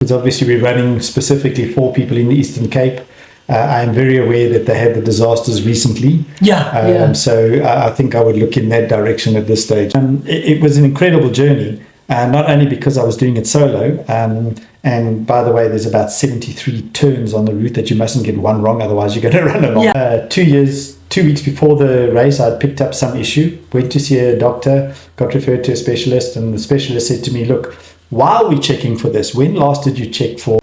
It's obviously we're running specifically for people in the Eastern Cape. I am very aware that they had the disasters recently. So I think I would look in that direction at this stage. It was an incredible journey, not only because I was doing it solo, and by the way, there's about 73 turns on the route that you mustn't get one wrong, otherwise you're going to run along. 2 weeks before the race, I'd picked up some issue, went to see a doctor, got referred to a specialist, and the specialist said to me, look, while we're checking for this, when last did you check for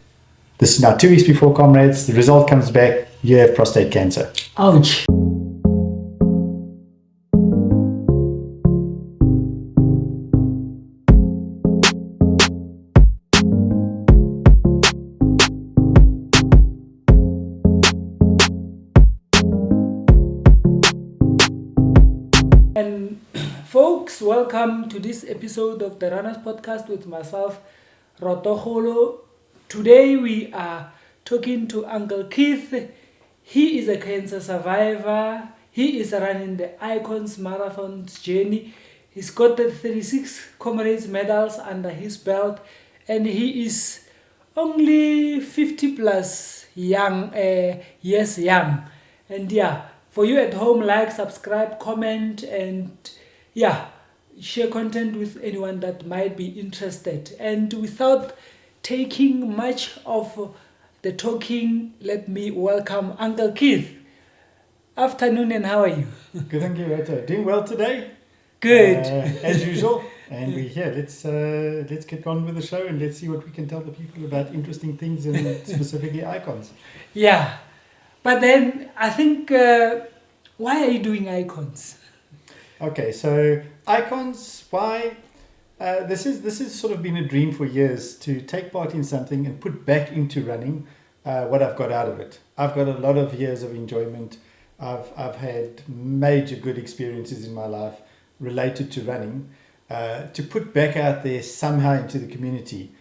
this? Is now 2 weeks before Comrades, the result comes back, you have prostate cancer. Ouch. And folks, welcome to this episode of the Runners Podcast with myself, Rotoholo. Today we are talking to Uncle Keith. He is a cancer survivor. He is running the Icons Marathon journey. He's got the 36 Comrades medals under his belt, and he is only 50 plus years young. And for you at home, like, subscribe, comment, and share content with anyone that might be interested. And without taking much of the talking, let me welcome Uncle Keith. Afternoon, and how are you? Good, thank you, Roto. Doing well today? Good. As usual. And we're here. Let's get on with the show and let's see what we can tell the people about interesting things and specifically icons. Yeah. But then I think, why are you doing Icons? Okay, so Icons, why? This is sort of been a dream for years, to take part in something and put back into running what I've got out of it. I've got a lot of years of enjoyment. I've had major good experiences in my life related to running. To put back out there somehow into the community,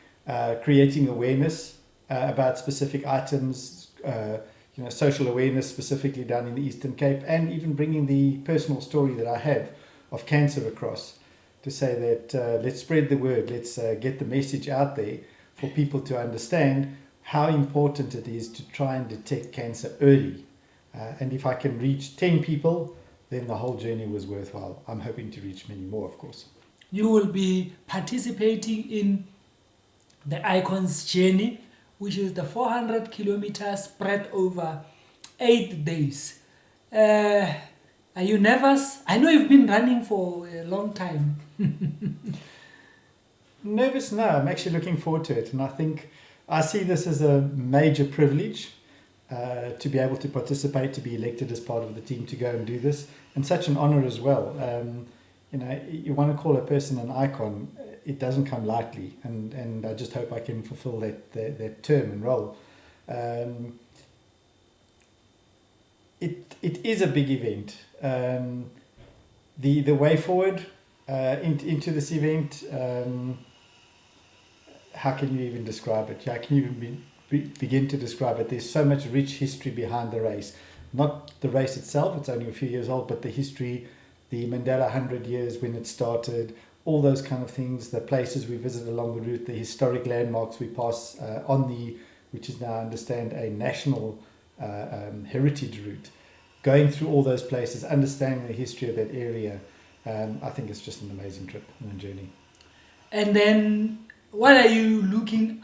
creating awareness about specific items, social awareness specifically down in the Eastern Cape, and even bringing the personal story that I have of cancer across, to say that let's spread the word, let's get the message out there for people to understand how important it is to try and detect cancer early. And if I can reach 10 people, then the whole journey was worthwhile. I'm hoping to reach many more, of course. You will be participating in the Icons journey, which is the 400 kilometers spread over 8 days. Are you nervous? I know you've been running for a long time. Nervous? No, I'm actually looking forward to it. And I think I see this as a major privilege to be able to participate, to be elected as part of the team to go and do this. And such an honor as well. You want to call a person an icon, it doesn't come lightly, and I just hope I can fulfill that term and role. It is a big event. The way forward into this event, how can you even describe it? How can you even begin to describe it? There's so much rich history behind the race. Not the race itself, it's only a few years old, but the history, the Mandela 100 years when it started, all those kind of things, the places we visit along the route, the historic landmarks we pass which is now, I understand, a national heritage route. Going through all those places, understanding the history of that area, I think it's just an amazing trip and a journey. And then, what are you looking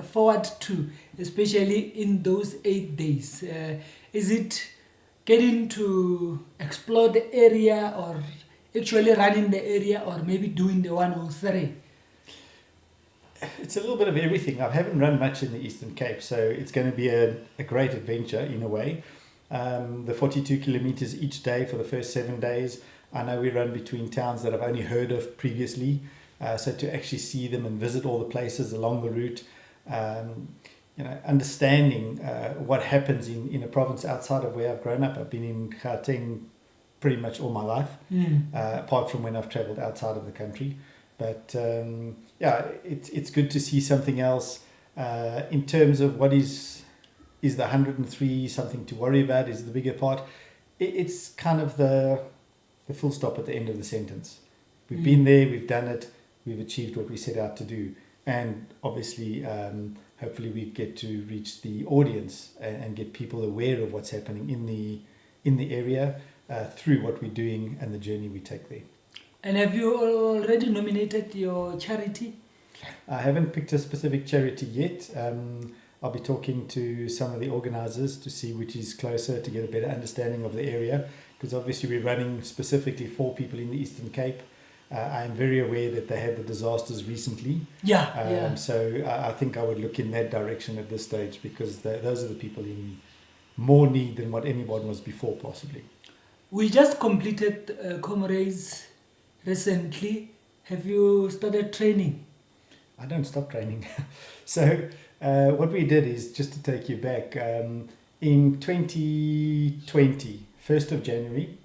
forward to, especially in those 8 days? Is it getting to explore the area, or actually running the area, or maybe doing the 103? It's a little bit of everything. I haven't run much in the Eastern Cape, so it's going to be a great adventure in a way. The 42 kilometers each day for the first 7 days. I know we run between towns that I've only heard of previously, so to actually see them and visit all the places along the route, understanding what happens in a province outside of where I've grown up. I've been in Gauteng pretty much all my life, apart from when I've travelled outside of the country. But it's good to see something else. In terms of what is the 103 something to worry about, is the bigger part. It's kind of the full stop at the end of the sentence. We've been there, we've done it, we've achieved what we set out to do. and obviously, hopefully, we get to reach the audience and get people aware of what's happening in the area through what we're doing and the journey we take there. And have you already nominated your charity? I haven't picked a specific charity yet. I'll be talking to some of the organisers to see which is closer to get a better understanding of the area, because obviously we're running specifically for people in the Eastern Cape. I am very aware that they had the disasters recently. Yeah. So I think I would look in that direction at this stage, because those are the people in more need than what anyone was before, possibly. We just completed Comrades recently. Have you started training? I don't stop training. So what we did is, just to take you back, in 2020, 1st of January,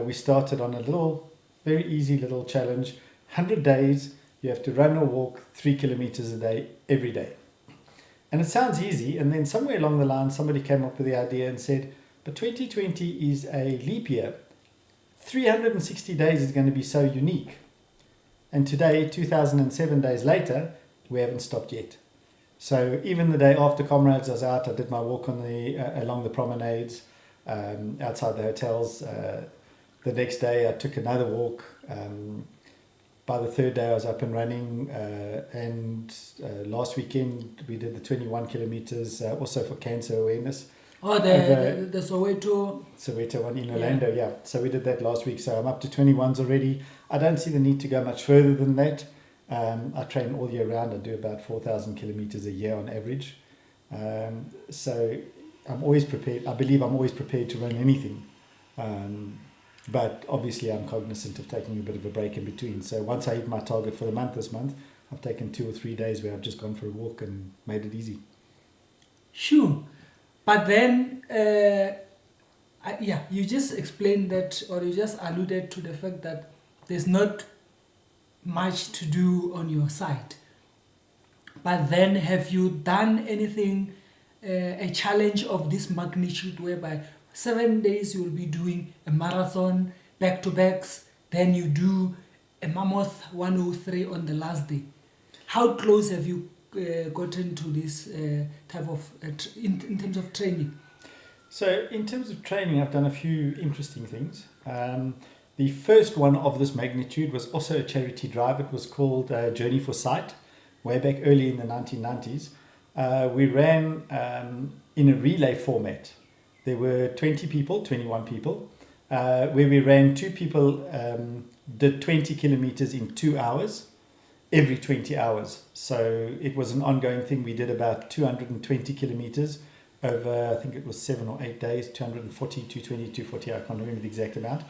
we started on a very easy little challenge. 100 days, you have to run or walk 3 kilometers a day, every day. And it sounds easy, and then somewhere along the line, somebody came up with the idea and said, but 2020 is a leap year. 360 days is going to be so unique. And today, 2007 days later, we haven't stopped yet. So even the day after Comrades, I was out, I did my walk on along the promenades, outside the hotels. The next day, I took another walk. By the third day, I was up and running. And last weekend, we did the 21 kilometers, also for cancer awareness. Oh, the Soweto one in Orlando, yeah. So we did that last week. So I'm up to 21s already. I don't see the need to go much further than that. I train all year round. I do about 4,000 kilometers a year on average. So I'm always prepared. I believe I'm always prepared to run anything. But obviously I'm cognizant of taking a bit of a break in between. So once I hit my target for the month this month, I've taken 2 or 3 days where I've just gone for a walk and made it easy. Sure. But then, you just explained that, or you just alluded to the fact that there's not much to do on your side. But then, have you done anything, a challenge of this magnitude, whereby 7 days you will be doing a marathon, back-to-backs, then you do a mammoth 103 on the last day? How close have you gotten to this type of in terms of training? So in terms of training, I've done a few interesting things. The first one of this magnitude was also a charity drive. It was called Journey for Sight, way back early in the 1990s. We ran in a relay format. There were 21 people, where we ran 2 people, did 20 kilometers in 2 hours. Every 20 hours. So it was an ongoing thing. We did about 220 kilometers over, I think it was 7 or 8 days, 240, 220, 240, I can't remember the exact amount.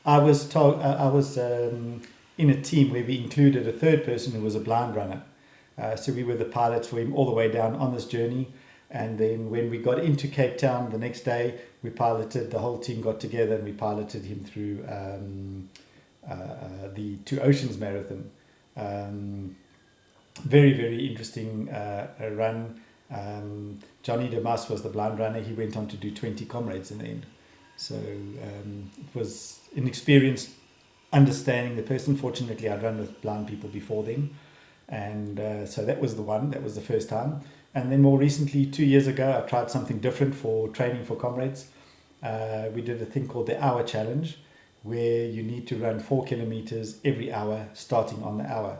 I was in a team where we included a third person who was a blind runner. So we were the pilots for him all the way down on this journey. And then when we got into Cape Town the next day, the whole team got together and we piloted him through the Two Oceans Marathon. Very, very interesting run. Johnny Demas was the blind runner. He went on to do 20 Comrades in the end. So it was an experience understanding the person. Fortunately, I'd run with blind people before then. And so that was the one. That was the first time. And then more recently, 2 years ago, I tried something different for training for Comrades. We did a thing called the Hour Challenge, where you need to run 4 kilometers every hour, starting on the hour.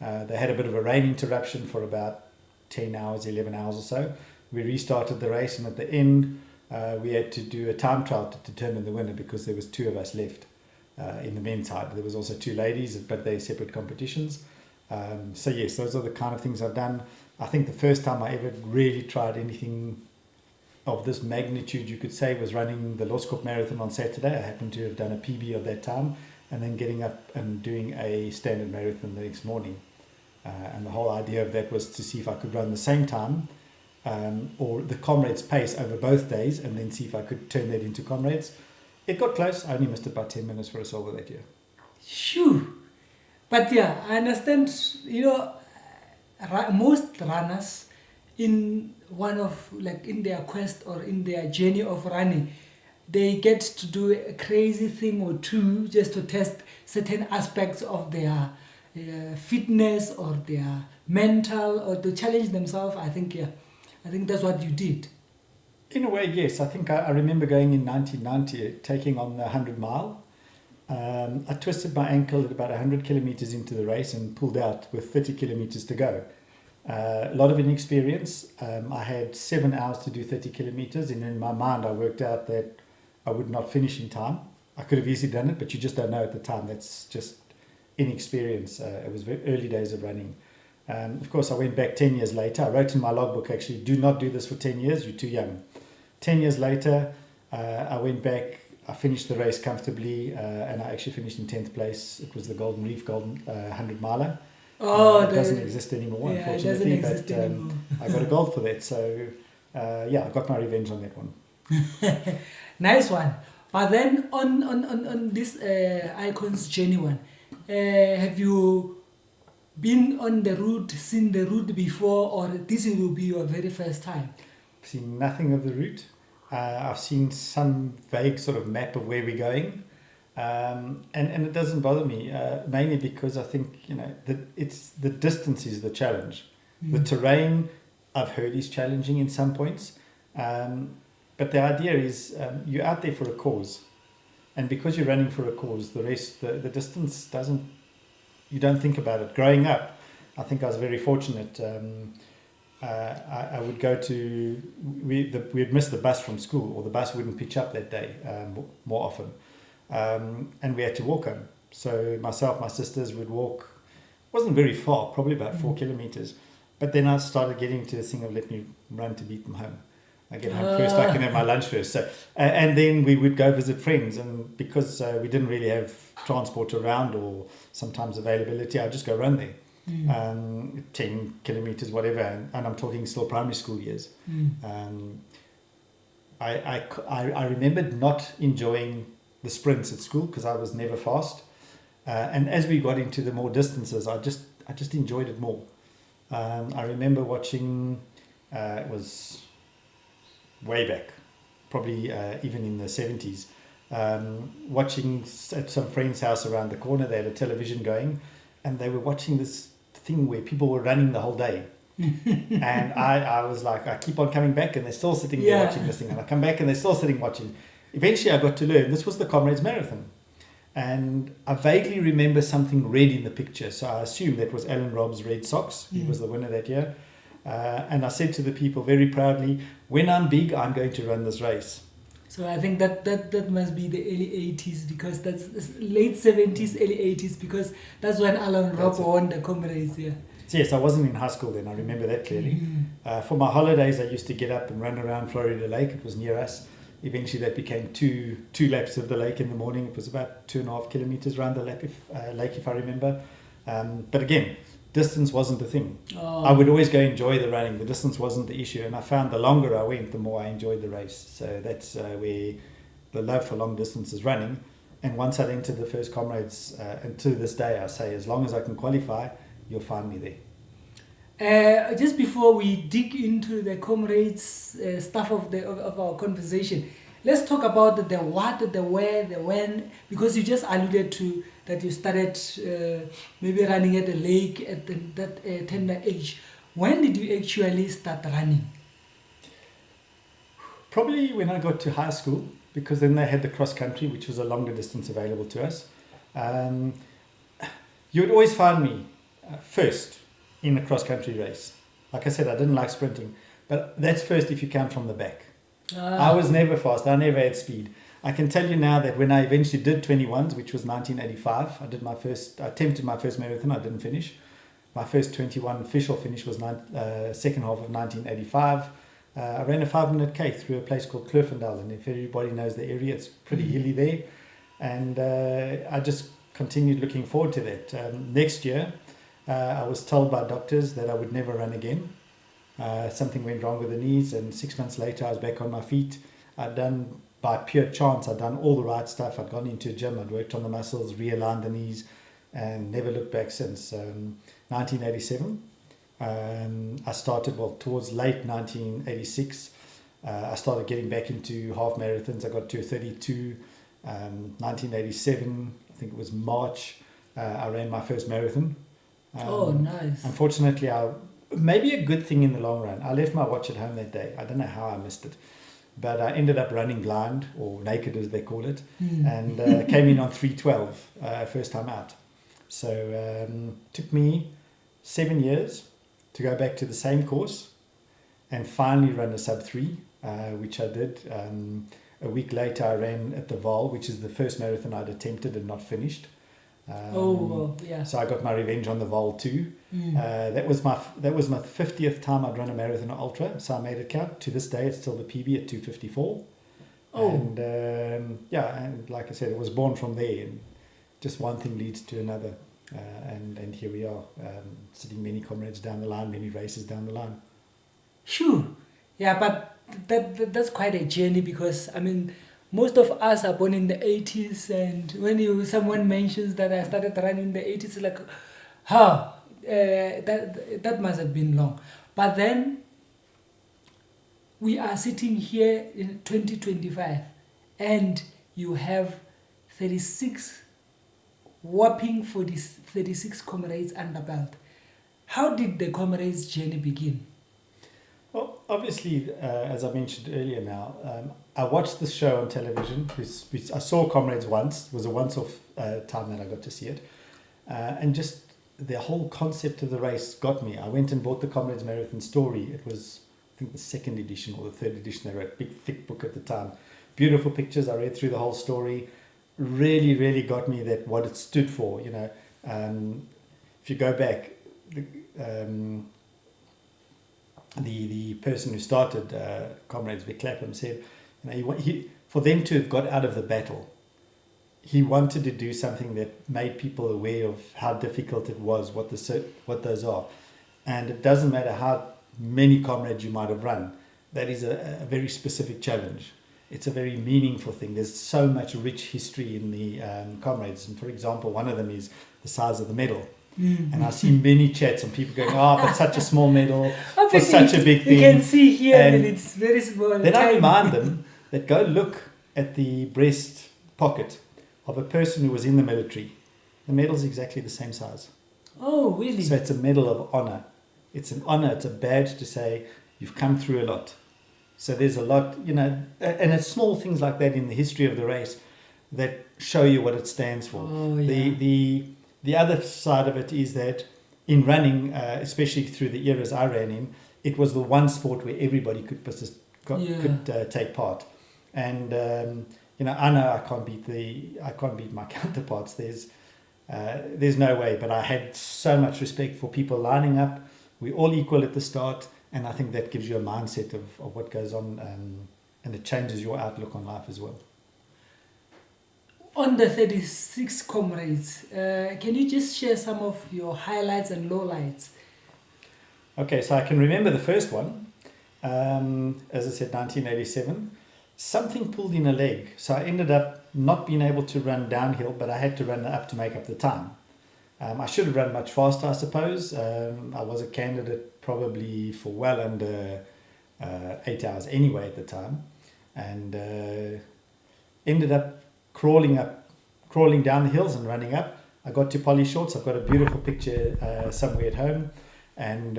They had a bit of a rain interruption for about 10 hours, 11 hours or so. We restarted the race, and at the end, we had to do a time trial to determine the winner, because there was 2 of us left in the men's side. There was also 2 ladies, but they're separate competitions. So yes, those are the kind of things I've done. I think the first time I ever really tried anything of this magnitude, you could say, was running the Loskop Marathon on Saturday. I happened to have done a PB of that time, and then getting up and doing a standard marathon the next morning. And the whole idea of that was to see if I could run the same time, or the Comrades pace over both days, and then see if I could turn that into Comrades. It got close. I only missed it by 10 minutes for a silver that year. Sure. But yeah, I understand, most runners in their quest or in their journey of running, they get to do a crazy thing or two just to test certain aspects of their fitness or their mental or to challenge themselves, I think that's what you did. In a way, yes. I think I remember going in 1990, taking on the 100 mile. I twisted my ankle at about 100 kilometers into the race and pulled out with 30 kilometers to go. A lot of inexperience. I had 7 hours to do 30 kilometers, and in my mind, I worked out that I would not finish in time. I could have easily done it, but you just don't know at the time. That's just inexperience. It was very early days of running. Of course, I went back 10 years later. I wrote in my logbook, actually, do not do this for 10 years. You're too young. 10 years later, I went back. I finished the race comfortably, and I actually finished in 10th place. It was the Golden Reef 100 miler. It doesn't exist anymore, unfortunately. It doesn't exist anymore. I got a gold for that. So, I got my revenge on that one. Nice one. But then on this Icons journey one, have you been on the route, seen the route before, or this will be your very first time? Seen nothing of the route. I've seen some vague sort of map of where we're going, and it doesn't bother me, mainly because I think it's the distance is the challenge. The terrain I've heard is challenging in some points, but the idea is you're out there for a cause, and because you're running for a cause, the rest, the distance doesn't. You don't think about it. Growing up, I think I was very fortunate. I would go to, we'd miss the bus from school, or the bus wouldn't pitch up that day more often. And we had to walk home. So myself, my sisters would walk, wasn't very far, probably about 4 kilometers. But then I started getting to the thing of let me run to beat them home. I get home first, I can have my lunch first. So, and then we would go visit friends. And because we didn't really have transport around or sometimes availability, I'd just go run there. 10 kilometers, whatever, and I'm talking still primary school years. I remembered not enjoying the sprints at school because I was never fast, and as we got into the more distances, I just enjoyed it more. I remember watching, it was way back, probably even in the 70s, watching at some friend's house around the corner. They had a television going, and they were watching this thing where people were running the whole day. And I was like, I keep on coming back, and they're still sitting there watching this thing. And I come back, and they're still sitting watching. Eventually, I got to learn this was the Comrades Marathon. And I vaguely remember something red in the picture. So I assume that was Alan Robb's red socks. He was the winner that year. And I said to the people very proudly, when I'm big, I'm going to run this race. So I think that must be the early 80s, because that's late 70s, early 80s, because that's when Alan Robb won the Comrades. Yeah. Yes, I wasn't in high school then. I remember that clearly. For my holidays, I used to get up and run around Florida Lake. It was near us. Eventually, that became two laps of the lake in the morning. It was about 2.5 kilometers around the lake, if I remember. But again, distance wasn't the thing. I would always go enjoy the running. The distance wasn't the issue, and I found the longer I went, the more I enjoyed the race. So that's where the love for long distance is running. And once I'd entered the first Comrades, and to this day I say, as long as I can qualify, you'll find me there. Just before we dig into the Comrades stuff of our conversation, let's talk about the what, the where, the when, because you just alluded to that you started maybe running at the lake at that tender age. When did you actually start running? Probably when I got to high school, because then they had the cross country, which was a longer distance available to us. You would always find me first in a cross country race. Like I said, I didn't like sprinting, but that's first if you count from the back. I was never fast. I never had speed. I can tell you now that when I eventually did 21s, which was 1985, I attempted my first marathon. I didn't finish. My first 21 official finish was second half of 1985. I ran a 5-minute K through a place called Klurfendal, and if everybody knows the area, it's pretty hilly there. And I just continued looking forward to that. Next year, I was told by doctors that I would never run again. Something went wrong with the knees, and 6 months later I was back on my feet. By pure chance, I'd done all the right stuff. I'd gone into a gym, I'd worked on the muscles, realigned the knees, and never looked back since. 1987, I started, towards late 1986, I started getting back into half marathons. I got to 32. 1987, I think it was March, I ran my first marathon. Oh, nice. Unfortunately, maybe a good thing in the long run. I left my watch at home that day. I don't know how I missed it, but I ended up running blind, or naked as they call it, and came in on 3:12 first time out. So took me 7 years to go back to the same course and finally run a sub 3, which I did. A week later, I ran at the Val, which is the first marathon I'd attempted and not finished. Yeah. So I got my revenge on the Vol too. That was my 50th time I'd run a marathon or ultra, so I made it count. To this day, it's still the PB at 2:54. And and like I said, it was born from there, and just one thing leads to another, and here we are, sitting many comrades down the line, many races down the line. Sure. Yeah, but that's quite a journey, because I mean, most of us are born in the 80s, and when someone mentions that I started running in the 80s, like, that must have been long. But then we are sitting here in 2025, and you have 36 whopping 36 comrades under belt. How did the comrades journey begin? Well, obviously, as I mentioned earlier now, I watched the show on television. Which I saw Comrades once. It was a once-off time that I got to see it. And just the whole concept of the race got me. I went and bought the Comrades Marathon Story. It was, I think, the second edition or the third edition. They wrote, big, thick book at the time. Beautiful pictures. I read through the whole story. Really, really got me that what it stood for. You know, if you go back, the person who started Comrades, Vic Clapham, said, you know, for them to have got out of the battle, he wanted to do something that made people aware of how difficult it was, what those are. And it doesn't matter how many comrades you might have run, that is a very specific challenge. It's a very meaningful thing. There's so much rich history in the Comrades. And for example, one of them is the size of the medal. And I see many chats and people going, but such a small medal for such a big thing. You can see here that it's very small. Then I remind them that go look at the breast pocket of a person who was in the military. The medal's exactly the same size. Oh, really? So it's a medal of honor. It's an honor. It's a badge to say you've come through a lot. So there's a lot, you know, and it's small things like that in the history of the race that show you what it stands for. Oh, yeah. The other side of it is that in running, especially through the eras I ran in, it was the one sport where everybody could take part. And you know I can't beat my counterparts. There's no way. But I had so much respect for people lining up. We're all equal at the start, and I think that gives you a mindset of what goes on, and it changes your outlook on life as well. On the 36 comrades, can you just share some of your highlights and lowlights? Okay, so I can remember the first one. As I said, 1987. Something pulled in a leg, so I ended up not being able to run downhill, but I had to run up to make up the time. I should have run much faster, I suppose. I was a candidate probably for well under 8 hours anyway at the time, and ended up crawling down the hills and running up. I got to Polly Shorts. I've got a beautiful picture somewhere at home, and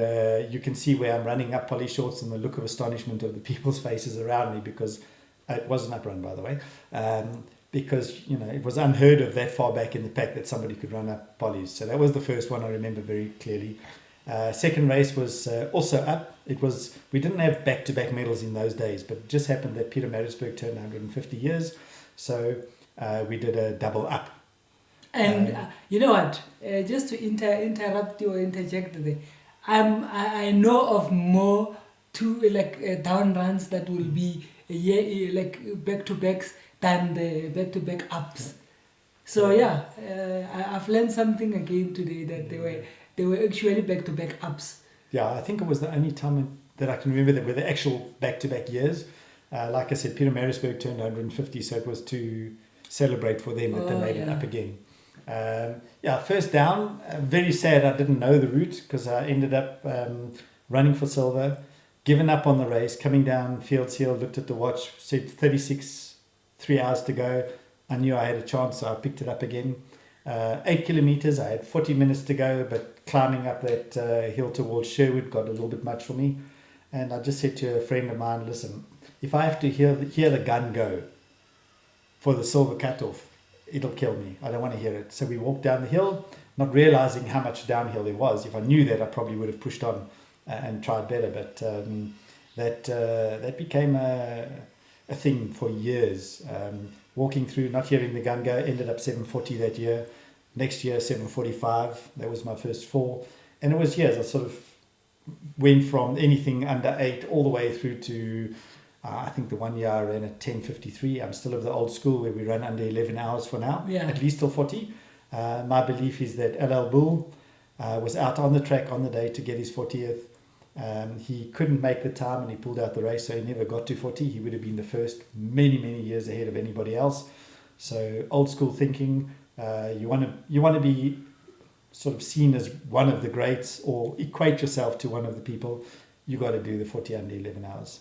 you can see where I'm running up Polly Shorts and the look of astonishment of the people's faces around me, because it was an uprun, by the way, because you know it was unheard of that far back in the pack that somebody could run up Polly's. So that was the first one I remember very clearly. Second race was also up. We didn't have back-to-back medals in those days, but it just happened that Peter Maritzburg turned 150 years, so we did a double up. And you know what? Just to interrupt you or interject there, I know of more down runs that will be back to backs than the back to back ups. So yeah, I've learned something again today, that they were actually back to back ups. Yeah, I think it was the only time that I can remember that were the actual back to back years. Like I said, Peter Maritzburg turned 150, so it was to celebrate for them that they made it up again. First down, very sad I didn't know the route, because I ended up running for silver, given up on the race, coming down Fields Hill, looked at the watch, said 36, 3 hours to go. I knew I had a chance, so I picked it up again. 8 kilometers, I had 40 minutes to go, but climbing up that hill towards Sherwood got a little bit much for me. And I just said to a friend of mine, listen, if I have to hear the gun go for the silver cutoff, it'll kill me. I don't want to hear it. So we walked down the hill, not realizing how much downhill there was. If I knew that, I probably would have pushed on and tried better. But that became a thing for years. Walking through, not hearing the gun go, ended up 740 that year. Next year, 745. That was my first fall. And it was years. I sort of went from anything under 8 all the way through to, I think the one year I ran at 10:53. I'm still of the old school where we run under 11 hours for now, at least till 40. My belief is that LL Bull was out on the track on the day to get his 40th. He couldn't make the time and he pulled out the race, so he never got to 40. He would have been the first many years ahead of anybody else. So old school thinking, you want to be sort of seen as one of the greats or equate yourself to one of the people. You got to do the 40 under 11 hours.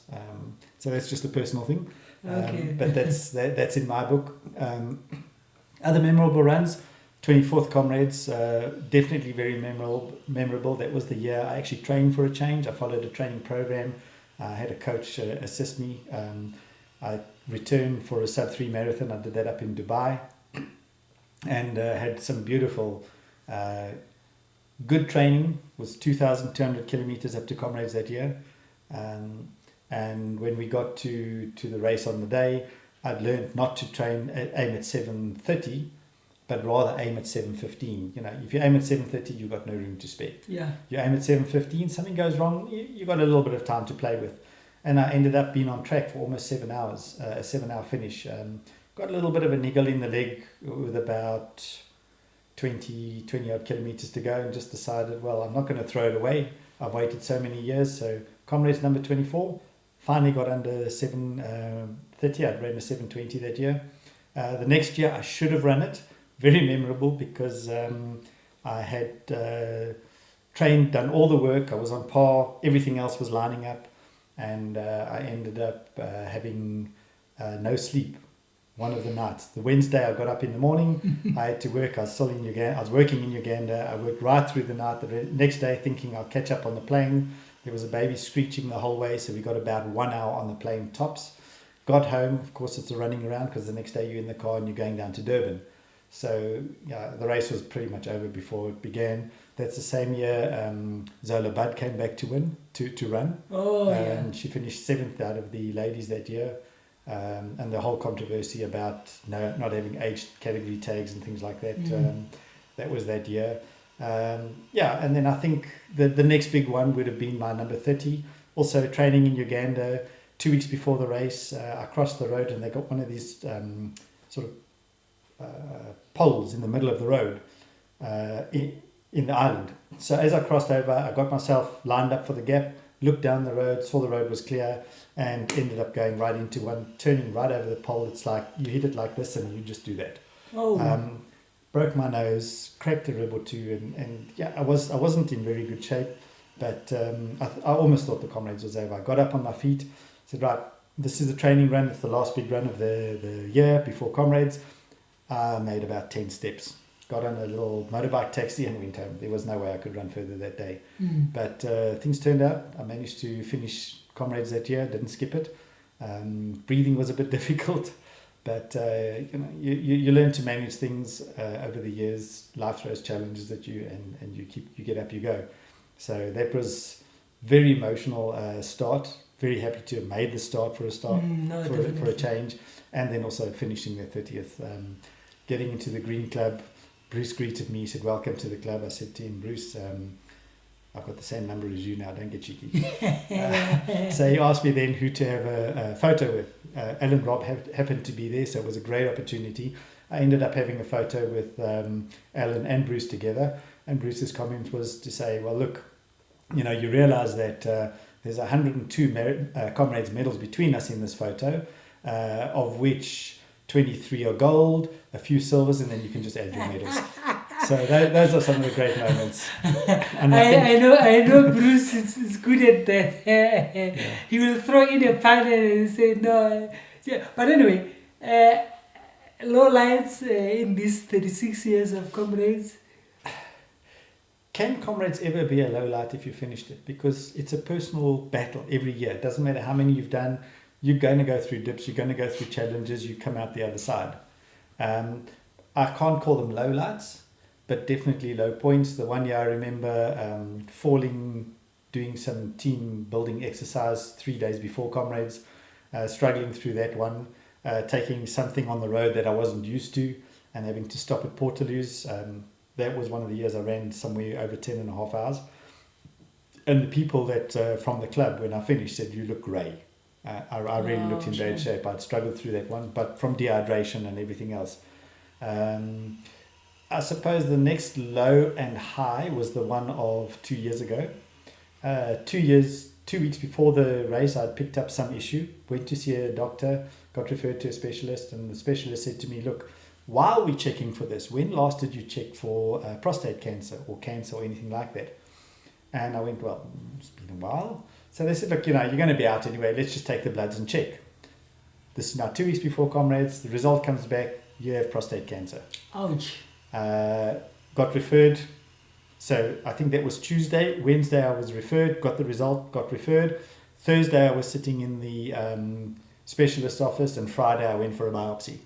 So that's just a personal thing. But that's in my book. Other memorable runs, 24th Comrades, definitely very memorable. That was the year I actually trained for a change. I followed a training program. I had a coach assist me. I returned for a sub-3 marathon. I did that up in Dubai and had some beautiful, good training. Was 2,200 kilometers up to Comrades that year. And when we got to the race on the day, I'd learned not to aim at 7:30, but rather aim at 7:15. If you aim at 7:30, you've got no room to spare. Yeah. You aim at 7:15, something goes wrong, you've got a little bit of time to play with. And I ended up being on track for almost 7 hours, a 7-hour finish. Got a little bit of a niggle in the leg with about 20 odd kilometers to go, and just decided, well, I'm not going to throw it away. I've waited so many years. So Comrades number 24, finally got under 7:30. I'd ran a 7:20 that year. The next year I should have run it. Very memorable because I had trained, done all the work. I was on par. Everything else was lining up. And I ended up having no sleep one of the nights. The Wednesday I got up in the morning. I had to work. I was still in Uganda. I was working in Uganda. I worked right through the night. The next day thinking I'll catch up on the plane. There was a baby screeching the whole way. So we got about 1 hour on the plane tops. Got home. Of course, it's a running around because the next day you're in the car and you're going down to Durban. So the race was pretty much over before it began. That's the same year Zola Budd came back to run. And she finished 7th out of the ladies that year. And the whole controversy about not having age category tags and things like that. That was that year. And then I think the next big one would have been my number 30. Also training in Uganda. 2 weeks before the race, I crossed the road and they got one of these sort of poles in the middle of the road in the island. So as I crossed over, I got myself lined up for the gap, looked down the road, saw the road was clear, and ended up going right into one, turning right over the pole. It's like you hit it like this and you just do that. Broke my nose, cracked a rib or two, and I wasn't in very good shape, but I almost thought the Comrades was over. I got up on my feet, said, right, this is the training run. It's the last big run of the year before Comrades. I made about 10 steps, got on a little motorbike taxi and went home. There was no way I could run further that day. But things turned out. I managed to finish Comrades that year, didn't skip it. Breathing was a bit difficult, but you learn to manage things over the years. Life throws challenges at you, and you get up, you go. So that was very emotional start. Very happy to have made the start for a for a change, and then also finishing the 30th. Getting into the Green Club, Bruce greeted me. He said, "Welcome to the club." I said to him, "Bruce, I've got the same number as you now. Don't get cheeky." So he asked me then who to have a photo with. Alan Robb happened to be there, so it was a great opportunity. I ended up having a photo with Alan and Bruce together, and Bruce's comment was to say, "Well, look, you realise that there's 102 Comrades medals between us in this photo, of which 23 are gold, a few silvers, and then you can just add your medals." So those are some of the great moments. And I know Bruce is good at that. He will throw in a pattern and say no. Yeah. But anyway, Lowlights in these 36 years of Comrades. can Comrades ever be a low light if you finished it? Because it's a personal battle every year. It doesn't matter how many you've done. You're going to go through dips. You're going to go through challenges. You come out the other side. I can't call them low lights, but definitely low points. The one year I remember falling, doing some team building exercise 3 days before Comrades, struggling through that one, taking something on the road that I wasn't used to and having to stop at Portaloos. That was one of the years I ran somewhere over 10.5 hours. And the people that from the club, when I finished, said, "You look grey." I really looked in bad shape. I'd struggled through that one, but from dehydration and everything else. I suppose the next low and high was the one of 2 years ago. 2 weeks before the race, I'd picked up some issue, went to see a doctor, got referred to a specialist, and the specialist said to me, "Look, while we're checking for this, when last did you check for prostate cancer or anything like that?" And I went, "Well, it's been a while." So they said, "Look, you're going to be out anyway. Let's just take the bloods and check." This is now 2 weeks before Comrades. The result comes back. You have prostate cancer. Ouch. Got referred. So I think that was Tuesday. Wednesday I was referred, got the result, got referred. Thursday I was sitting in the specialist office, and Friday I went for a biopsy.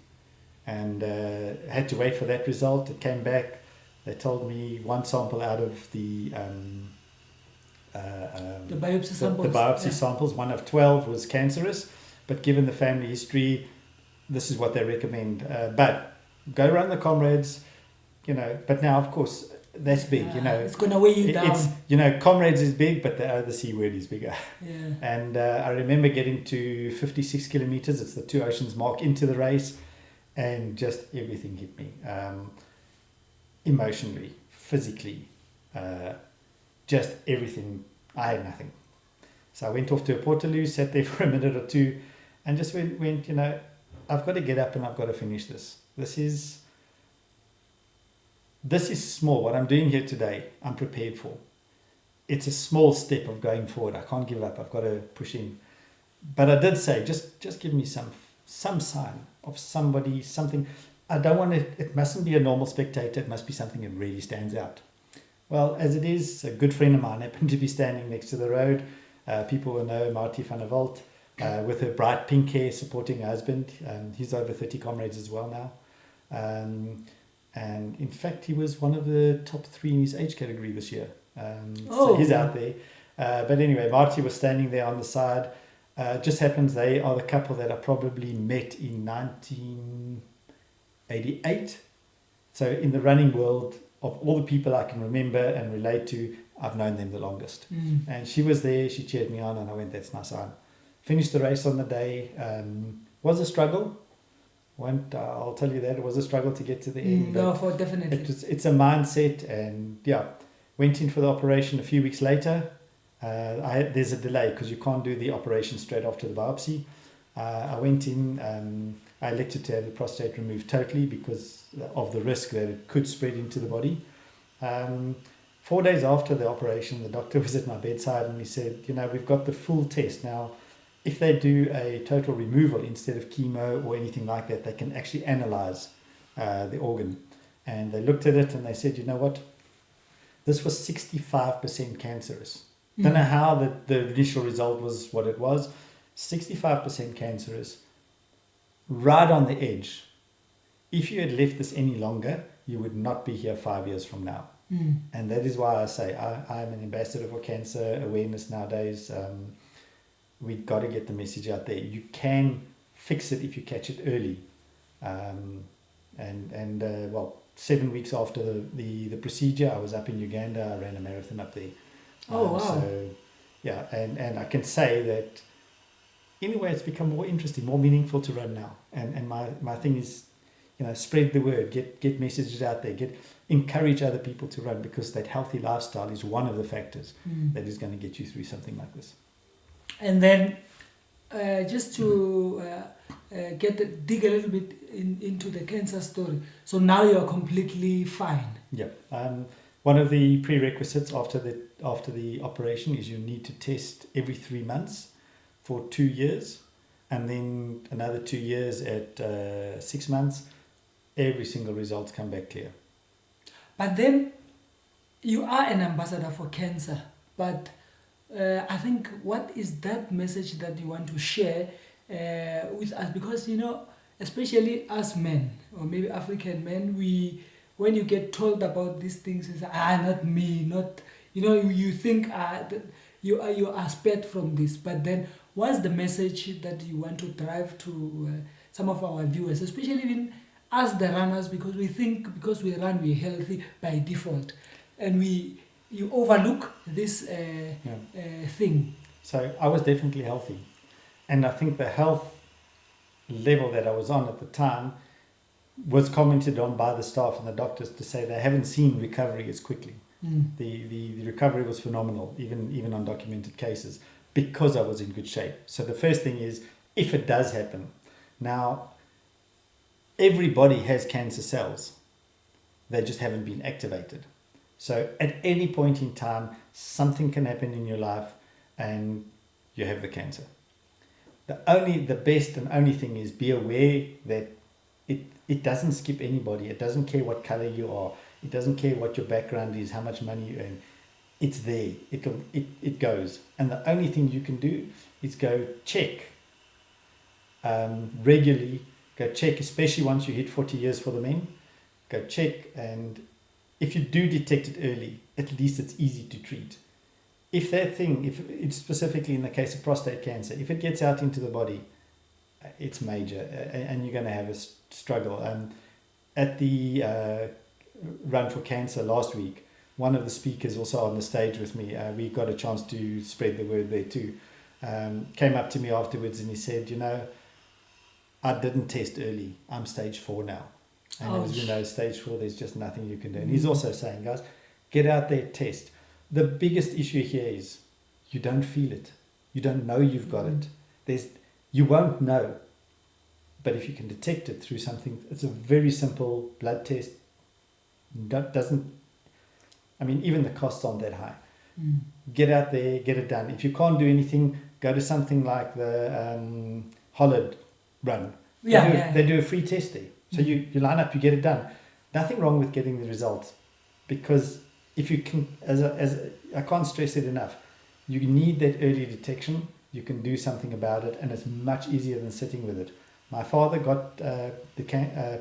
And had to wait for that result. It came back. They told me one sample out of the biopsy samples. The biopsy samples, one of 12, was cancerous. But given the family history, this is what they recommend. But go run the Comrades, But now, of course, that's big, It's going to weigh you down. It's, Comrades is big, but the other C word is bigger. Yeah. And I remember getting to 56 kilometers. It's the Two Oceans mark into the race. And just everything hit me. Emotionally, physically, just everything. I had nothing. So I went off to a Portaloo, sat there for a minute or two, and just went, I've got to get up and I've got to finish this. This is small. What I'm doing here today, I'm prepared for. It's a small step of going forward. I can't give up. I've got to push in. But I did say, just give me some sign of somebody, something. I don't want it mustn't be a normal spectator. It must be something that really stands out. Well, as it is, a good friend of mine happened to be standing next to the road. People will know Martie van der Walt, with her bright pink hair, supporting her husband. He's over 30 Comrades as well now. And in fact, he was one of the top 3 in his age category this year. So he's out there. But anyway, Martie was standing there on the side. Just happens they are the couple that I probably met in 1988. So in the running world, of all the people I can remember and relate to, I've known them the longest. And she was there, she cheered me on, and I went, "That's my sign." Finished the race on the day. Was a struggle. I'll tell you that. It was a struggle to get to the end. Definitely. It's a mindset, and went in for the operation a few weeks later. There's a delay because you can't do the operation straight after the biopsy. I went in, I elected to have the prostate removed totally because of the risk that it could spread into the body. 4 days after the operation, the doctor was at my bedside and he said, "We've got the full test. Now, if they do a total removal instead of chemo or anything like that, they can actually analyze the organ." And they looked at it and they said, "You know what? This was 65% cancerous." Don't know how the initial result was what it was. 65% cancerous, right on the edge. If you had left this any longer, you would not be here 5 years from now. And that is why I say I'm an ambassador for cancer awareness nowadays. We've got to get the message out there. You can fix it if you catch it early. 7 weeks after the procedure, I was up in Uganda. I ran a marathon up there. Wow. So, and I can say that in a way it's become more interesting, more meaningful to run now. And my thing is, spread the word, get messages out there, encourage other people to run, because that healthy lifestyle is one of the factors that is going to get you through something like this. And then just to dig a little bit into the cancer story. So now you're completely fine. Yeah. One of the prerequisites after the operation is you need to test every 3 months for 2 years, and then another 2 years at 6 months. Every single result's come back clear. But then you are an ambassador for cancer, but I think what is that message that you want to share with us? Because especially us men, or maybe African men, when you get told about these things, it's not me, not you think you are spared from this, but then what's the message that you want to drive to some of our viewers, especially even us the runners, because we think because we run we're healthy by default, and you overlook this thing. So I was definitely healthy. And I think the health level that I was on at the time was commented on by the staff and the doctors to say they haven't seen recovery as quickly. The recovery was phenomenal, even on documented cases, because I was in good shape. So the first thing is, if it does happen, now everybody has cancer cells, they just haven't been activated. So at any point in time, something can happen in your life and you have the cancer. The best and only thing is be aware that it doesn't skip anybody. It doesn't care what color you are. It doesn't care what your background is, how much money you earn. It's there. It goes. And the only thing you can do is go check regularly. Go check, especially once you hit 40 years for the men. Go check, and if you do detect it early, at least it's easy to treat. If that thing, if it's specifically in the case of prostate cancer, if it gets out into the body, it's major, and you're going to have a struggle. At the Run for Cancer last week, one of the speakers also on the stage with me, we got a chance to spread the word there too, came up to me afterwards and he said, I didn't test early. I'm stage 4 now. And as stage 4, there's just nothing you can do. And he's also saying, guys, get out there, test. The biggest issue here is you don't feel it. You don't know you've got it. You won't know. But if you can detect it through something, it's a very simple blood test. Even the costs aren't that high. Get out there, get it done. If you can't do anything, go to something like the Hollard Run. They do a free test there. So you line up, you get it done. Nothing wrong with getting the results, because if you can, I can't stress it enough, you need that early detection. You can do something about it, and it's much easier than sitting with it. My father got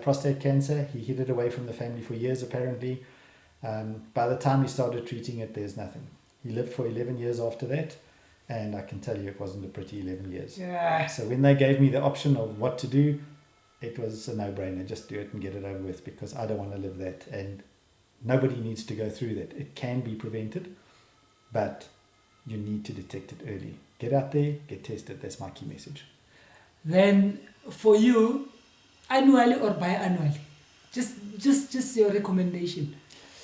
prostate cancer. He hid it away from the family for years, apparently. By the time he started treating it, there's nothing. He lived for 11 years after that, and I can tell you it wasn't a pretty 11 years. Yeah. So when they gave me the option of what to do, it was a no-brainer. Just do it and get it over with, because I don't want to live that, and nobody needs to go through that. It can be prevented, but you need to detect it early. Get out there, get tested. That's my key message. Then for you, annually or biannually? Just your recommendation.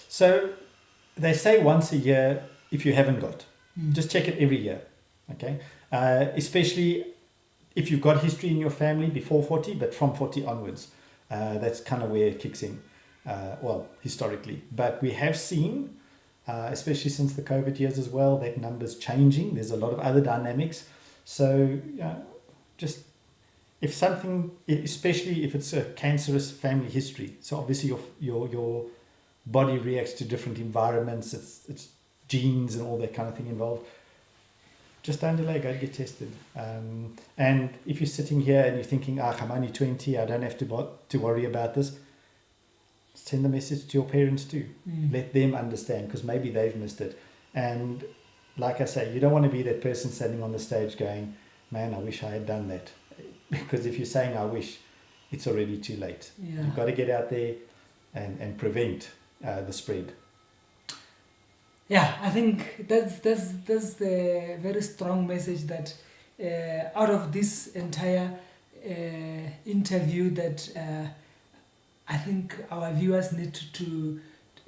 So they say once a year if you haven't got. Just check it every year. Okay? Especially if you've got history in your family before 40, but from 40 onwards. That's kind of where it kicks in. Historically. But we have seen, especially since the COVID years as well, that number's changing. There's a lot of other dynamics. So just if something, especially if it's a cancerous family history, so obviously your body reacts to different environments, it's genes and all that kind of thing involved. Just don't delay, go get tested. And if you're sitting here and you're thinking, I'm only 20, I don't have to worry about this, send the message to your parents too. Let them understand, because maybe they've missed it. And like I say, you don't want to be that person standing on the stage going, man, I wish I had done that. Because if you're saying I wish, it's already too late. Yeah. You've got to get out there and prevent the spread. Yeah, I think that's the very strong message that out of this entire interview that I think our viewers need to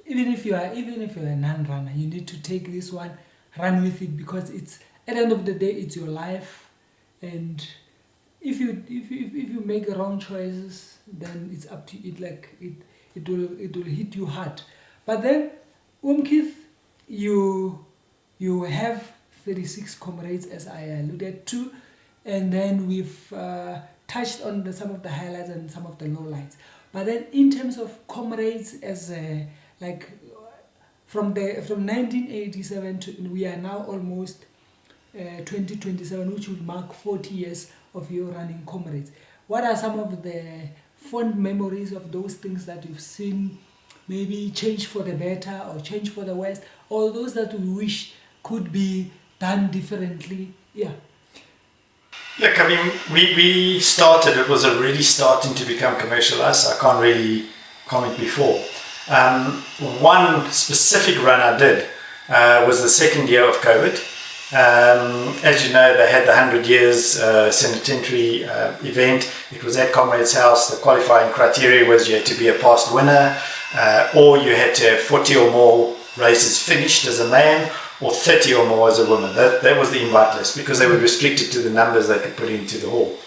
even if you are a non-runner, you need to take this one, run with it, because it's at the end of the day it's your life, and if you make wrong choices, then it's up to it. Like it will hit you hard. But then, Keith, you have 36 comrades, as I alluded to, and then we've touched on some of the highlights and some of the lowlights. But then, in terms of comrades, as from 1987 to we are now almost 2027, which would mark 40 years of you running Comrades. What are some of the fond memories of those things that you've seen maybe change for the better or change for the worse, or those that we wish could be done differently? Yeah. Look, I mean, we started, it was already starting to become commercialized. I can't really comment before. One specific run I did was the second year of COVID. As you know, they had the 100 years centenary event. It was at Comrades House. The qualifying criteria was you had to be a past winner, or you had to have 40 or more races finished as a man, or 30 or more as a woman. That was the invite list, because they were restricted to the numbers they could put into the hall.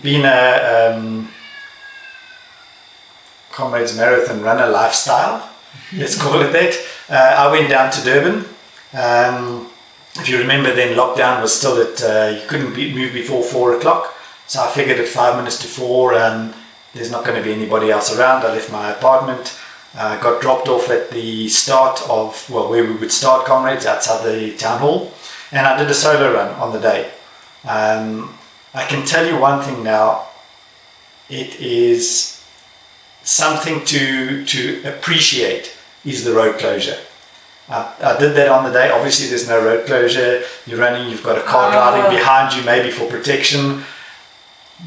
Being a Comrades marathon runner lifestyle, let's call it that, I went down to Durban. If you remember, then lockdown was still at, you couldn't move before 4 o'clock. So I figured at 5 minutes to 4, there's not going to be anybody else around. I left my apartment, got dropped off at the start of, where we would start Comrades, outside the town hall. And I did a solo run on the day. I can tell you one thing now, it is something to appreciate is the road closure. I did that on the day. Obviously there's no road closure, you're running, you've got a car driving behind you maybe for protection,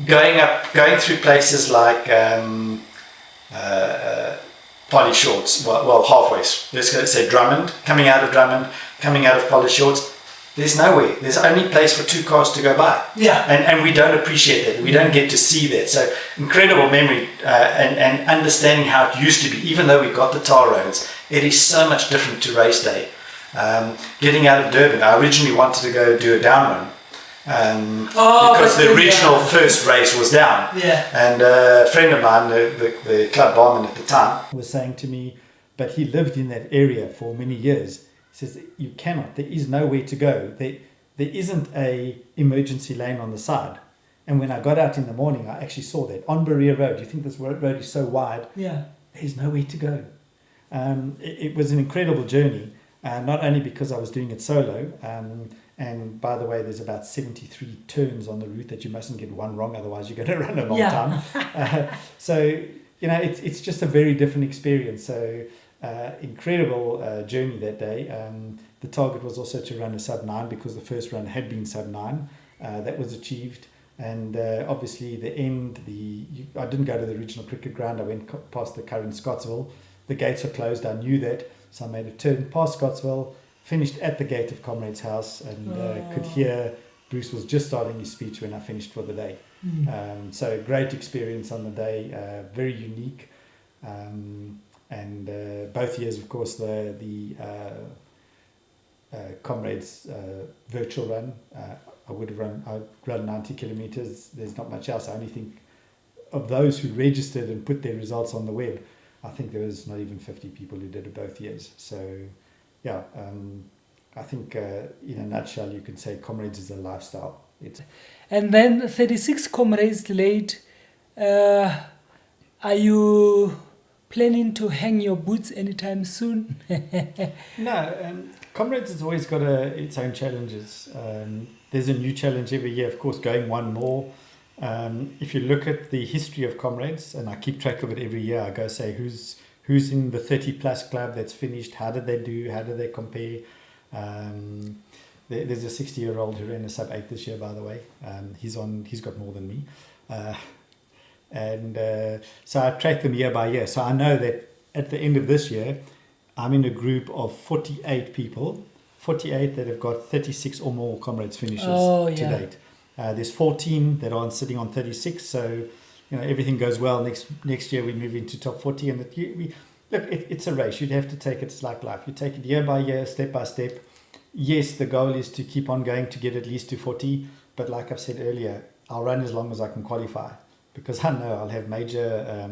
going through places like Polly Shorts, halfway, let's say Drummond, coming out of Polly Shorts, there's nowhere, there's only place for 2 cars to go by. Yeah. And we don't appreciate that, we don't get to see that. So incredible memory, and understanding how it used to be. Even though we got the tar roads, it is so much different to race day. Getting out of Durban, I originally wanted to go do a down run, because the original first race was down. Yeah. And a friend of mine, the club barman at the time, was saying to me, but he lived in that area for many years. He says, you cannot, there is nowhere to go. There isn't a emergency lane on the side. And when I got out in the morning, I actually saw that on Berea Road. You think this road is so wide? Yeah. There's nowhere to go. It was an incredible journey, not only because I was doing it solo, and by the way, there's about 73 turns on the route that you mustn't get one wrong, otherwise you're going to run a long time. So, you know, it's just a very different experience. So, incredible journey that day. The target was also to run a sub 9, because the first run had been sub 9. That was achieved. And obviously the end, I didn't go to the regional cricket ground. I went past the current Scottsville. The gates are closed. I knew that. So I made a turn past Scottsville, finished at the gate of Comrades House, and could hear Bruce was just starting his speech when I finished for the day. So great experience on the day, very unique. And both years, of course, the Comrades virtual run, I'd run 90 kilometers. There's not much else. I only think of those who registered and put their results on the web, I think there was not even 50 people who did it both years. So, yeah, I think in a nutshell, you could say Comrades is a lifestyle. And then 36 Comrades late. Are you planning to hang your boots anytime soon? No, Comrades has always got its own challenges. There's a new challenge every year, of course, going one more. If you look at the history of Comrades, and I keep track of it every year, I go say who's in the 30 plus club that's finished, how did they do, how do they compare. There's a 60-year-old who ran a sub 8 this year, by the way. He's got more than me. So I track them year by year. So I know that at the end of this year, I'm in a group of 48 people, 48 that have got 36 or more Comrades finishes to date. There's 14 that are sitting on 36. So, you know, everything goes well. Next year we move into top 40. And it's a race. You'd have to take it. It's like life. You take it year by year, step by step. Yes, the goal is to keep on going to get at least to 40. But like I've said earlier, I'll run as long as I can qualify, because I know I'll have major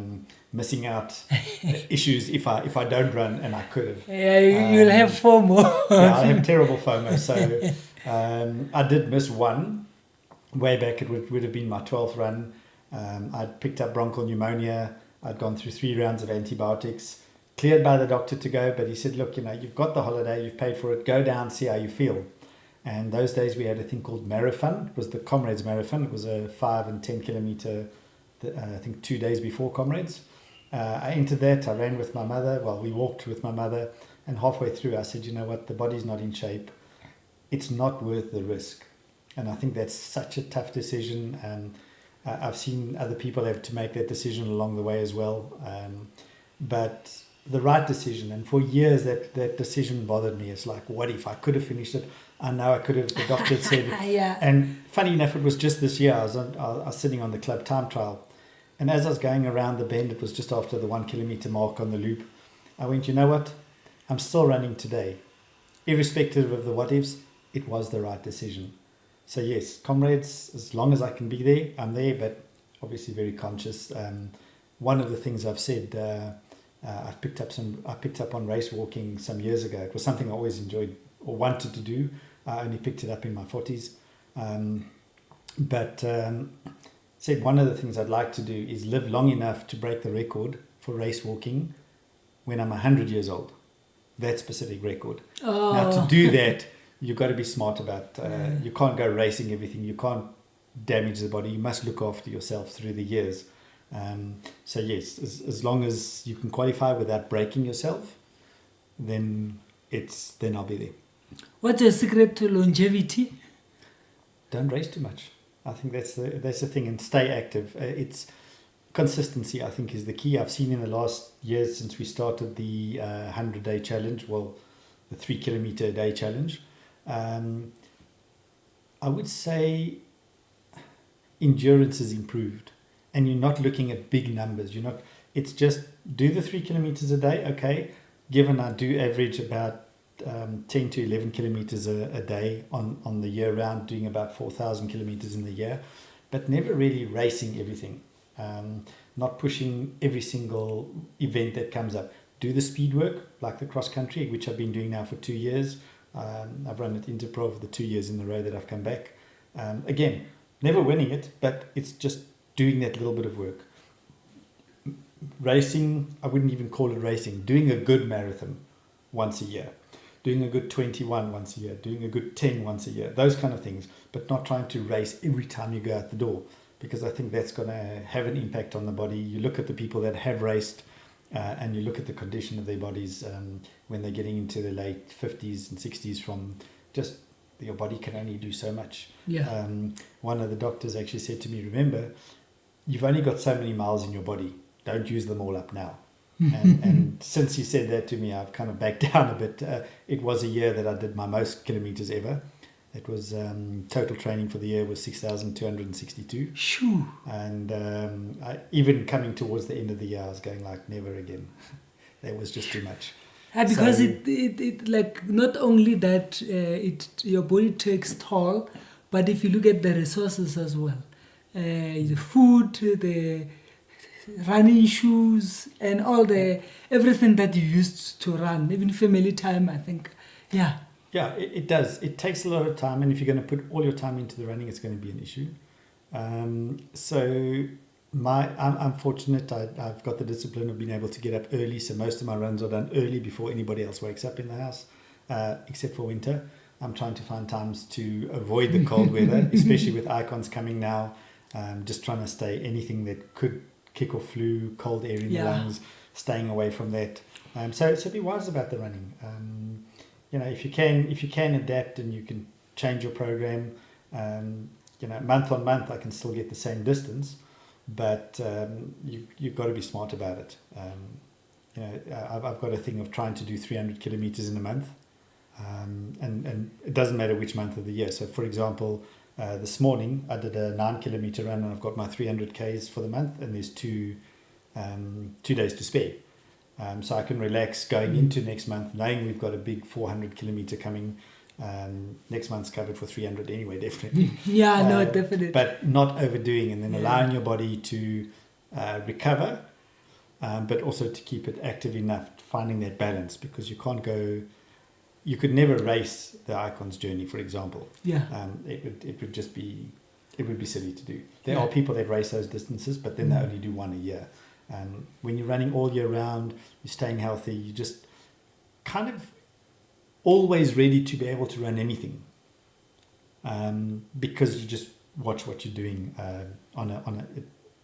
missing out issues if I don't run, and I could have. Yeah, you'll have FOMO. Yeah, I'll have terrible FOMO. So I did miss one way back. It would have been my 12th run. I'd picked up bronchial pneumonia. I'd gone through 3 rounds of antibiotics. cleared by the doctor to go, but he said, look, you've got the holiday, you've paid for it, go down, see how you feel. And those days we had a thing called Marathon. It was the Comrades Marathon. It was a 5 and 10 kilometer, I think 2 days before Comrades. I entered that, I ran with my mother, we walked with my mother, and halfway through I said, you know what, the body's not in shape, it's not worth the risk. And I think that's such a tough decision. I've seen other people have to make that decision along the way as well. But the right decision, and for years that decision bothered me. It's like, what if I could have finished it? I know I could have, the doctor had said. Yeah. And funny enough, it was just this year, I was sitting on the club time trial. And as I was going around the bend, it was just after the 1 kilometer mark on the loop, I went, you know what? I'm still running today. Irrespective of the what ifs, it was the right decision. So yes, Comrades, as long as I can be there, I'm there, but obviously very conscious. One of the things I've said, I picked up on race walking some years ago. It was something I always enjoyed or wanted to do. I only picked it up in my 40s. Said one of the things I'd like to do is live long enough to break the record for race walking when I'm 100 years old. That specific record. Oh. Now to do that, you've got to be smart about, you can't go racing everything. You can't damage the body. You must look after yourself through the years. So yes, as long as you can qualify without breaking yourself, then I'll be there. What's your secret to longevity? Don't race too much. I think that's the thing, and stay active. It's consistency, I think, is the key. I've seen in the last years since we started the 100-day challenge, the 3 kilometer a day challenge, I would say endurance has improved, and you're not looking at big numbers. It's just do the 3 kilometers a day. Okay, given I do average about 10 to 11 kilometers a day on the year round, doing about 4,000 kilometers in the year, but never really racing everything. Not pushing every single event that comes up. Do the speed work, like the cross country, which I've been doing now for 2 years. I've run it Interprov the 2 years in a row that I've come back. Again, never winning it, but it's just doing that little bit of work. Racing, I wouldn't even call it racing. Doing a good marathon once a year. Doing a good 21 once a year. Doing a good 10 once a year. Those kind of things. But not trying to race every time you go out the door, because I think that's going to have an impact on the body. You look at the people that have raced, and you look at the condition of their bodies when they're getting into the late 50s and 60s, from just your body can only do so much. Yeah. One of the doctors actually said to me, remember, you've only got so many miles in your body. Don't use them all up now. And since he said that to me, I've kind of backed down a bit. It was a year that I did my most kilometers ever. It was total training for the year was 6,262. Shoo. And even coming towards the end of the year, I was going like, never again. That was just too much. Because it like not only that your body takes toll, but if you look at the resources as well, the food, the running shoes, and everything that you used to run, even family time, I think, yeah. Yeah, it does. It takes a lot of time, and if you're going to put all your time into the running, it's going to be an issue. I'm fortunate. I've got the discipline of being able to get up early, so most of my runs are done early before anybody else wakes up in the house, except for winter. I'm trying to find times to avoid the cold weather, especially with icons coming now. Just trying to stay anything that could kick off flu, cold air in the lungs, staying away from that. So be wise about the running. If you can adapt and you can change your program, month on month, I can still get the same distance, but you've got to be smart about it. I've got a thing of trying to do 300 kilometers in a month, and it doesn't matter which month of the year. So, for example, this morning I did a 9 kilometer run, and I've got my 300 Ks for the month, and there's 2 days to spare. So I can relax going into next month, knowing we've got a big 400 kilometer coming. Next month's covered for 300 anyway, definitely. Yeah, no, definitely. But not overdoing, and then allowing your body to recover, but also to keep it active enough, finding that balance, because you could never race the Icons journey, for example. Yeah. It would be silly to do. There are people that race those distances, but then they only do one a year. When you're running all year round, you're staying healthy, you're just kind of always ready to be able to run anything, because you just watch what you're doing on a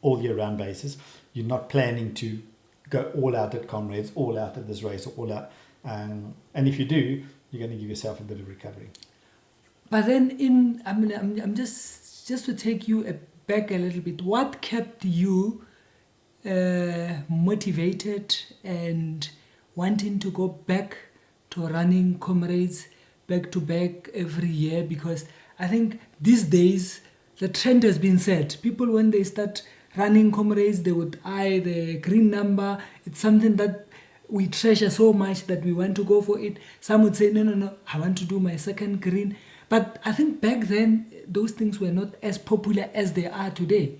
all year round basis. You're not planning to go all out at Comrades, all out at this race, or all out. And if you do, you're going to give yourself a bit of recovery. But then, I'm just to take you back a little bit. What kept you motivated and wanting to go back to running Comrades back to back every year? Because I think these days the trend has been set. People, when they start running Comrades, they would eye the green number. It's something that we treasure so much that we want to go for it. Some would say, no, I want to do my second green. But I think back then, those things were not as popular as they are today.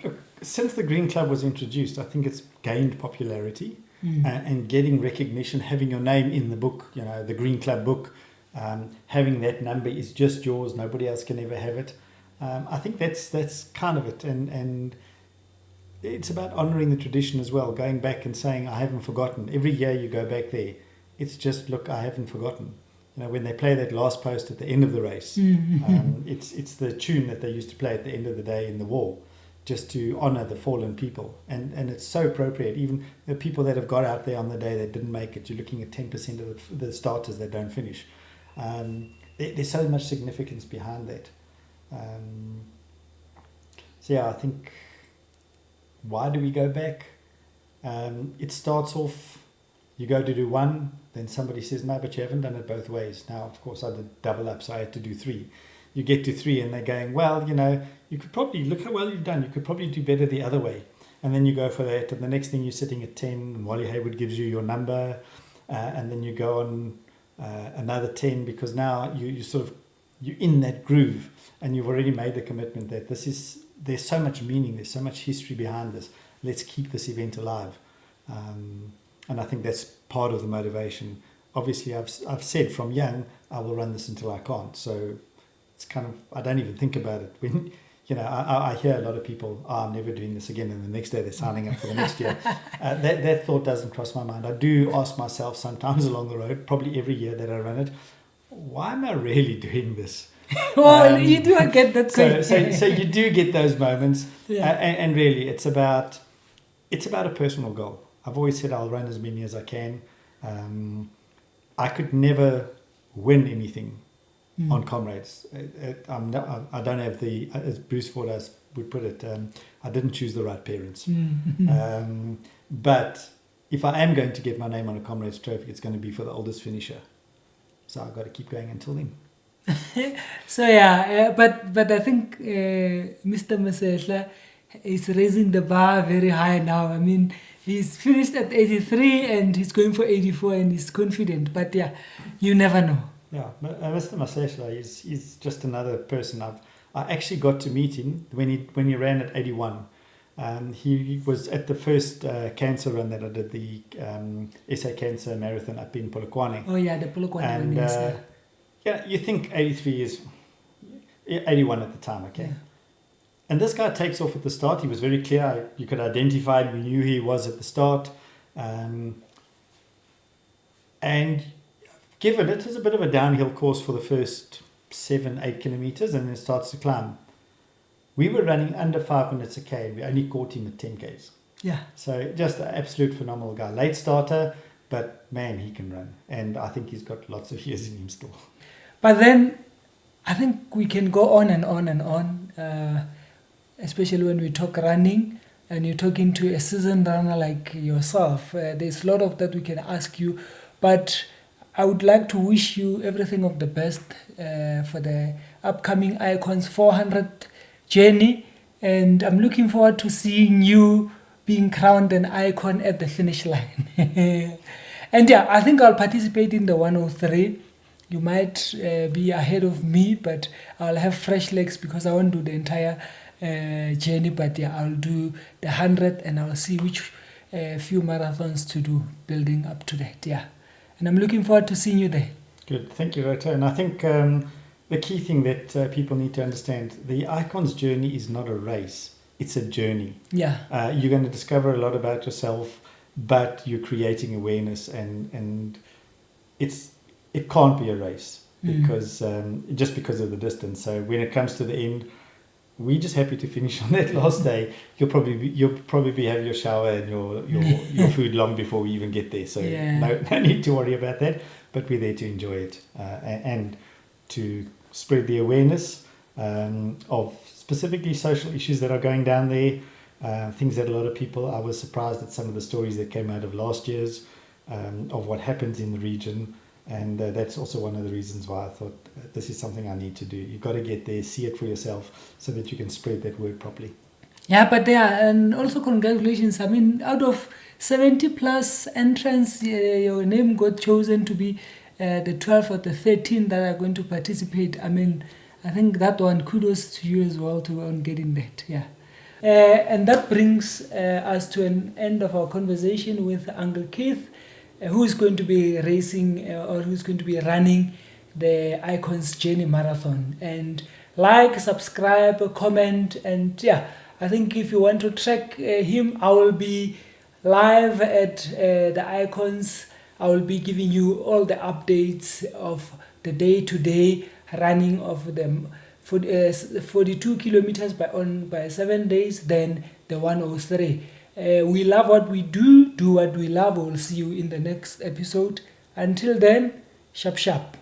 Look, since the Green Club was introduced, I think it's gained popularity and getting recognition, having your name in the book, the Green Club book, having that number is just yours. Nobody else can ever have it. I think that's kind of it. And it's about honouring the tradition as well, going back and saying, I haven't forgotten. Every year you go back there, it's just, look, I haven't forgotten. When they play that last post at the end of the race, it's the tune that they used to play at the end of the day in the war, just to honour the fallen people. And it's so appropriate. Even the people that have got out there on the day that didn't make it, you're looking at 10% of the starters that don't finish. There's so much significance behind that. So yeah, I think, why do we go back? It starts off, you go to do one, then somebody says, no, but you haven't done it both ways. Now, of course, I did double up, so I had to do 3. You get to 3 and they're going, well, you could probably, look how well you've done. You could probably do better the other way. And then you go for that. And the next thing you're sitting at 10 and Wally Hayward gives you your number. And then you go on another 10, because now you're in that groove and you've already made the commitment that there's so much meaning, there's so much history behind this. Let's keep this event alive. And I think that's part of the motivation. Obviously, I've said from young, I will run this until I can't. So it's kind of, I don't even think about it. When I hear a lot of people, I'm never doing this again, and the next day they're signing up for the next year. That thought doesn't cross my mind. I do ask myself sometimes along the road, probably every year that I run it, why am I really doing this? Well, you do get that question. So you do get those moments, and really it's about a personal goal. I've always said I'll run as many as I can. I could never win anything on Comrades. I don't have the, as Bruce Ford would put it, I didn't choose the right parents. But if I am going to get my name on a Comrades trophy, it's going to be for the oldest finisher. So I've got to keep going until then. So but I think Mr. Masha is raising the bar very high now. I mean, he's finished at 83 and he's going for 84 and he's confident. But you never know. Yeah, Mr. Masha, he's just another person. I actually got to meet him when he ran at 81. He was at the first cancer run that I did, the SA Cancer Marathon up in Polokwane. Oh yeah, the Polokwane. And you think 83 is 81 at the time, okay? Yeah. And this guy takes off at the start. He was very clear. You could identify him. You knew he was at the start. And given it is a bit of a downhill course for the first 7-8 kilometers, and then it starts to climb. We were running under 5 minutes a K. We only caught him at 10 Ks. Yeah. So just an absolute phenomenal guy. Late starter, but man, he can run. And I think he's got lots of years in him still. But then I think we can go on and on and on, especially when we talk running and you're talking to a seasoned runner like yourself. There's a lot of that we can ask you, but I would like to wish you everything of the best for the upcoming Icons 400 journey, and I'm looking forward to seeing you being crowned an icon at the finish line. And I think I'll participate in the 103. You might be ahead of me, but I'll have fresh legs because I won't do the entire journey, but I'll do the 100 and I'll see which few marathons to do building up to that. And I'm looking forward to seeing you there. Good, thank you, Rota. And I think the key thing that people need to understand, the Icons journey is not a race, it's a journey. Yeah. You're going to discover a lot about yourself, but you're creating awareness, and it can't be a race because just because of the distance. So when it comes to the end, we're just happy to finish on that last day. You'll probably have your shower and your food long before we even get there. So no need to worry about that. But we're there to enjoy it and to spread the awareness of specifically social issues that are going down there. Things that a lot of people, I was surprised at some of the stories that came out of last year's of what happens in the region. And that's also one of the reasons why I thought this is something I need to do. You've got to get there, see it for yourself so that you can spread that word properly. Yeah, but and also congratulations. I mean, out of 70 plus entrants, your name got chosen to be the 12th or the 13 that are going to participate. I mean, I think that one, kudos to you as well on getting that. Yeah. And that brings us to an end of our conversation with Uncle Keith, who's going to be racing or who's going to be running the Icons Journey Marathon. And like, subscribe, comment, and I think if you want to track him, I will be live at the Icons. I will be giving you all the updates of the day-to-day running of the 42 kilometers by 7 days, then the 103. We love what we do what we love. We'll see you in the next episode. Until then, sharp sharp.